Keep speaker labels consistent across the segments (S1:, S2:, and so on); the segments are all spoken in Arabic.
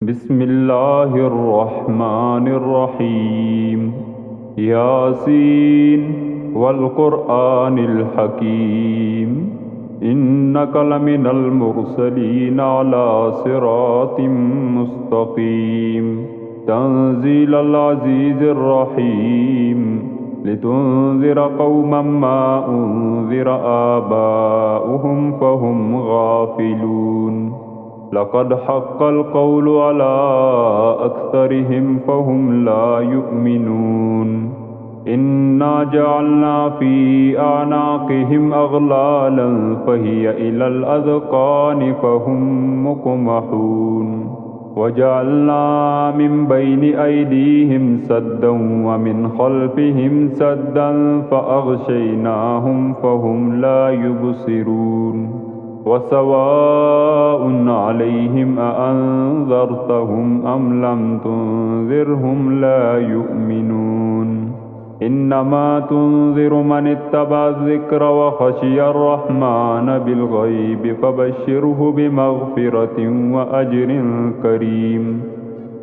S1: بسم الله الرحمن الرحيم. ياسين والقرآن الحكيم إنك لمن المرسلين على صراط مستقيم تنزيل العزيز الرحيم لتنذر قوما ما أنذر آباؤهم فهم غافلون. لقد حق القول على أكثرهم فهم لا يؤمنون. إنا جعلنا في أعناقهم أغلالا فهي إلى الأذقان فهم مقمحون. وجعلنا من بين أيديهم سدا ومن خلفهم سدا فأغشيناهم فهم لا يبصرون. وسواء عليهم أأنذرتهم أم لم تنذرهم لا يؤمنون. إنما تنذر من اتبع الذكر وخشي الرحمن بالغيب فبشره بمغفرة وأجر كريم.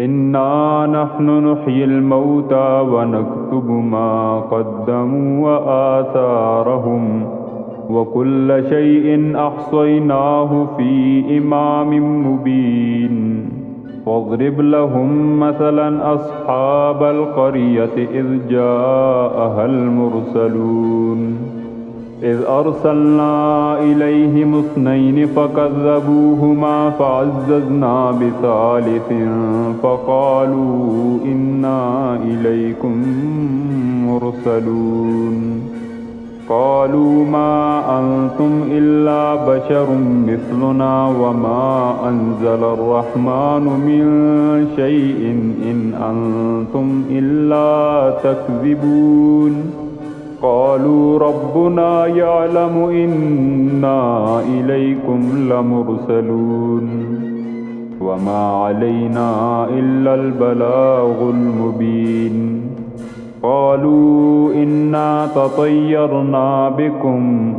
S1: إنا نحن نحيي الموتى ونكتب ما قدموا وآثارهم وكل شيء أحصيناه في إمام مبين. واضرب لهم مثلا أصحاب القرية إذ جاءها المرسلون إذ أرسلنا إليهم اثنين فكذبوهما فعززنا بثالث فقالوا إنا إليكم مرسلون. قالوا ما أنتم إلا بشر مثلنا وما أنزل الرحمن من شيء إن أنتم إلا تكذبون. قالوا ربنا يعلم إنا إليكم لمرسلون وما علينا إلا البلاغ المبين. قالوا إنا تطيرنا بكم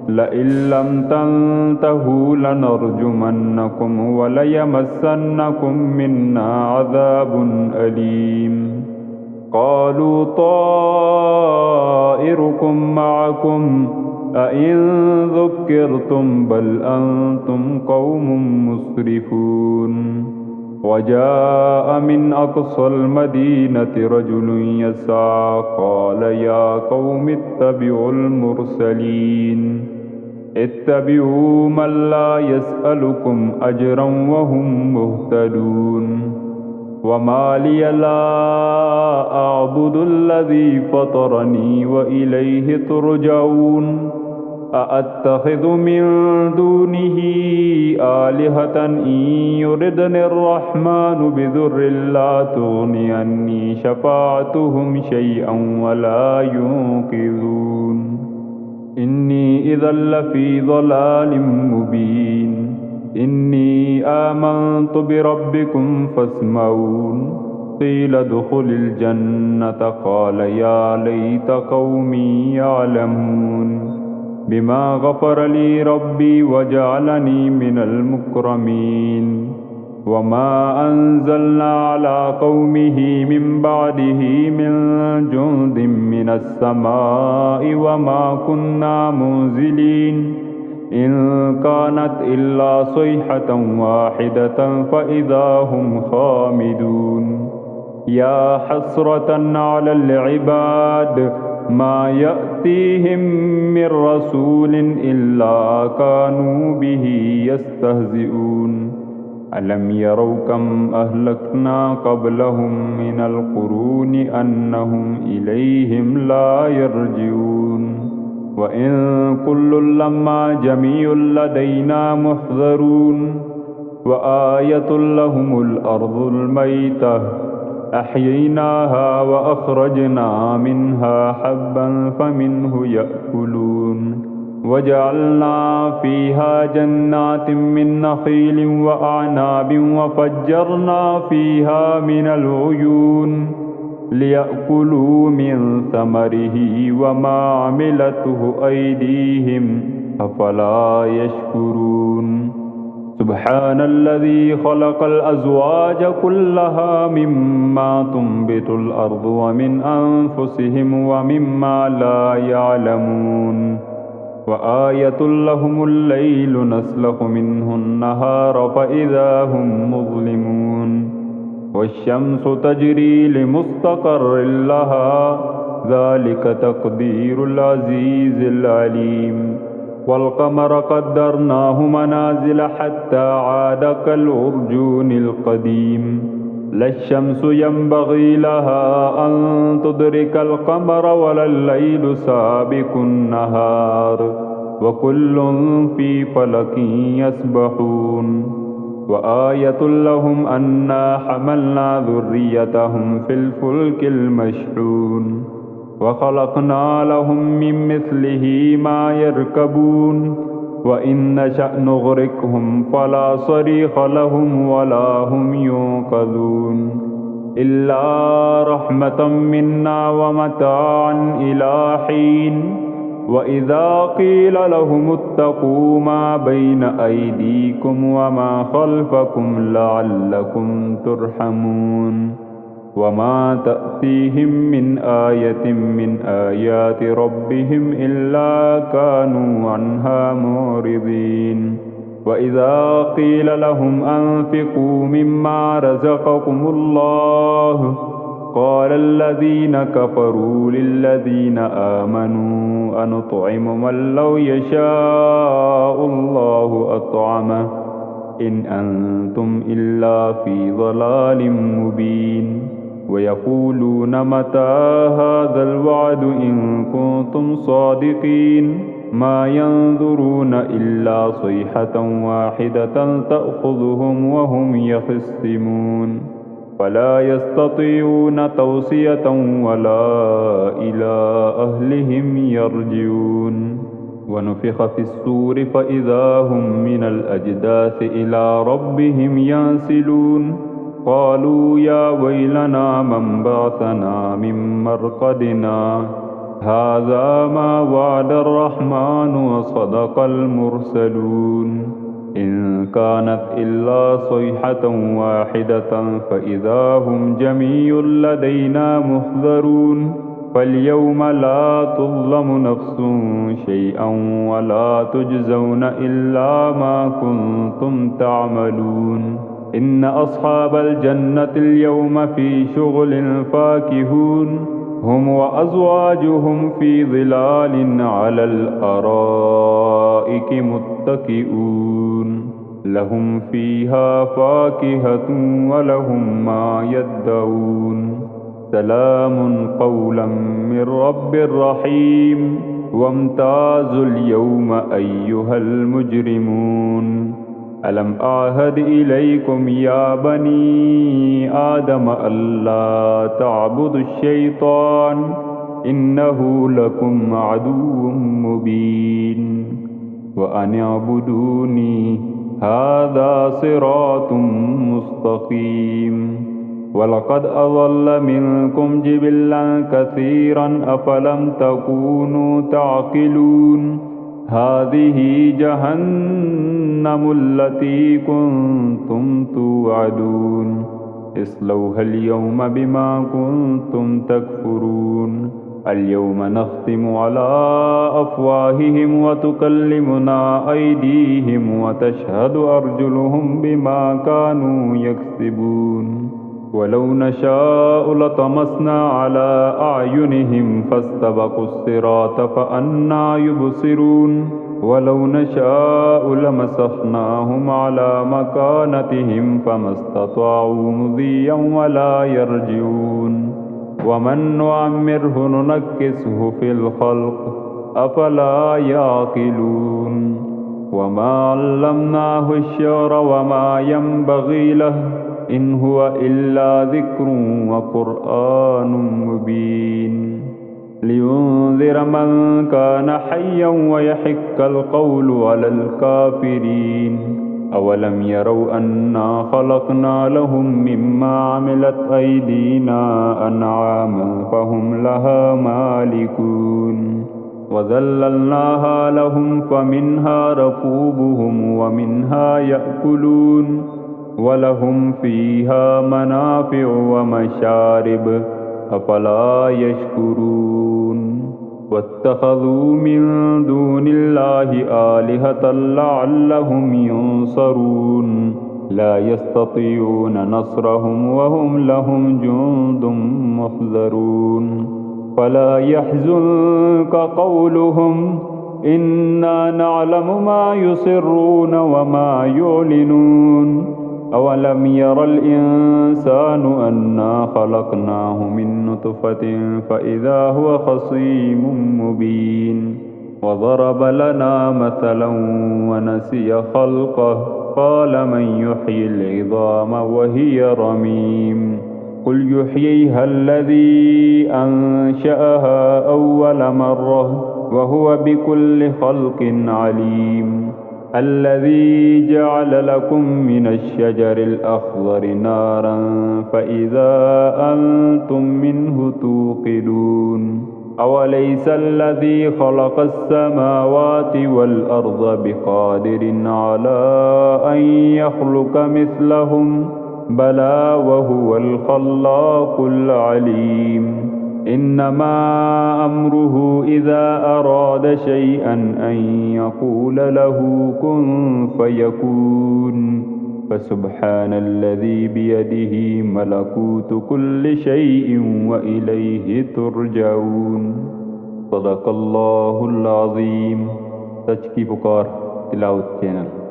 S1: لئن لم تنتهوا لنرجمنكم وليمسنكم منا عذاب أليم. قالوا طائركم معكم أئن ذكرتم بل أنتم قوم مسرفون. وجاء من أقصى المدينة رجل يسعى قال يا قوم اتبعوا المرسلين اتبعوا من لا يسألكم أجرا وهم مهتدون. وما لي لا أعبد الذي فطرني وإليه ترجعون. أأتخذ من دونه آلهة إن يردني الرحمن بضر لا تغني عني شفاعتهم شيئا ولا ينقذون. إني إذا لفي ضلال مبين. إني آمنت بربكم فاسمعون. قيل ادخل الجنة قال يا ليت قومي يعلمون بما غفر لي ربي وجعلني من المكرمين. وما أنزلنا على قومه من بعده من جند من السماء وما كنا منزلين إن كانت إلا صيحة واحدة فإذا هم خامدون. يا حسرة على العباد ما يأتيهم من رسول إلا كانوا به يستهزئون. ألم يروا كم أهلكنا قبلهم من القرون أنهم إليهم لا يرجعون. وإن كل لما جميع لدينا محضرون. وآية لهم الأرض الميتة أحييناها وأخرجنا منها حبا فمنه يأكلون. وجعلنا فيها جنات من نخيل وأعناب وفجرنا فيها من العيون ليأكلوا من ثمره وما عملته أيديهم أفلا يشكرون. سبحان الذي خلق الأزواج كلها مما تنبت الأرض ومن أنفسهم ومما لا يعلمون وآية لهم الليل نسلخ منه النهار فإذا هم مظلمون والشمس تجري لمستقر لها ذلك تقدير العزيز العليم والقمر قدرناه منازل حتى عاد كالعرجون القديم لا الشمس ينبغي لها أن تدرك القمر ولا الليل سابق النهار وكل في فلك يسبحون وآية لهم أنا حملنا ذريتهم في الفلك المشحون وخلقنا لهم من مثله ما يركبون وإن نشأ نغرقهم فلا صريخ لهم ولا هم ينقذون إلا رحمة منا ومتاعا إلى حين وإذا قيل لهم اتقوا ما بين أيديكم وما خلفكم لعلكم ترحمون وما تأتيهم من آية من آيات ربهم إلا كانوا عنها معرضين وإذا قيل لهم أنفقوا مما رزقكم الله قال الذين كفروا للذين آمنوا أنطعم من لو يشاء الله أطعمه إن أنتم إلا في ضلال مبين ويقولون متى هذا الوعد إن كنتم صادقين ما ينظرون إلا صيحة واحدة تأخذهم وهم يخصمون فلا يستطيعون توصية ولا إلى أهلهم يرجعون ونفخ في الصور فإذا هم من الأجداث إلى ربهم ينسلون قالوا يا ويلنا من بعثنا من مرقدنا هذا ما وعد الرحمن وصدق المرسلون إن كانت إلا صيحة واحدة فإذا هم جميع لدينا محضرون فاليوم لا تظلم نفس شيئا ولا تجزون إلا ما كنتم تعملون إن أصحاب الجنة اليوم في شغل فاكهون هم وأزواجهم في ظلال على الأرائك متكئون لهم فيها فاكهة ولهم ما يدعون سلام قولا من رب رحيم وامتازوا اليوم أيها المجرمون ألم أعهد إليكم يا بني آدم ألا تعبدوا الشيطان إنه لكم عدو مبين وأن اعبدوني هذا صراط مستقيم ولقد أضل منكم جبلا كثيرا أفلم تكونوا تعقلون هذه جهنم التي كنتم توعدون اصلوها اليوم بما كنتم تكفرون اليوم نختم على أفواههم وتكلمنا أيديهم وتشهد أرجلهم بما كانوا يكسبون ولو نشاء لطمسنا على أعينهم فاستبقوا الصراط فأنى يبصرون ولو نشاء لمسخناهم على مكانتهم فما استطاعوا مضيا ولا يرجعون ومن نعمره ننكسه في الخلق أفلا يعقلون وما علمناه الشعر وما ينبغي له إن هو إلا ذكر وقرآن مبين لينذر من كان حيا ويحق القول على الكافرين أولم يروا أنا خلقنا لهم مما عملت أيدينا أنعاما فهم لها مالكون وذللناها لهم فمنها ركوبهم ومنها يأكلون ولهم فيها منافع ومشارب أفلا يشكرون واتخذوا من دون الله آلهة لعلهم ينصرون لا يستطيعون نصرهم وهم لهم جند محضرون فلا يحزنك قولهم إنا نعلم ما يسرون وما يعلنون أولم ير الإنسان أنا خلقناه من نطفة فإذا هو خصيم مبين وضرب لنا مثلا ونسي خلقه قال من يحيي العظام وهي رميم قل يحييها الذي أنشأها أول مرة وهو بكل خلق عليم الذي جعل لكم من الشجر الأخضر نارا فإذا أنتم منه توقدون أوليس الذي خلق السماوات والأرض بقادر على أن يخلق مثلهم بلى وهو الخلاق العليم إنما أمره إذا أراد شيئا أن يقول له كن فيكون فسبحان الذي بيده ملكوت كل شيء وإليه ترجعون صدق الله العظيم। सच की पुकार तिलावत चैनल।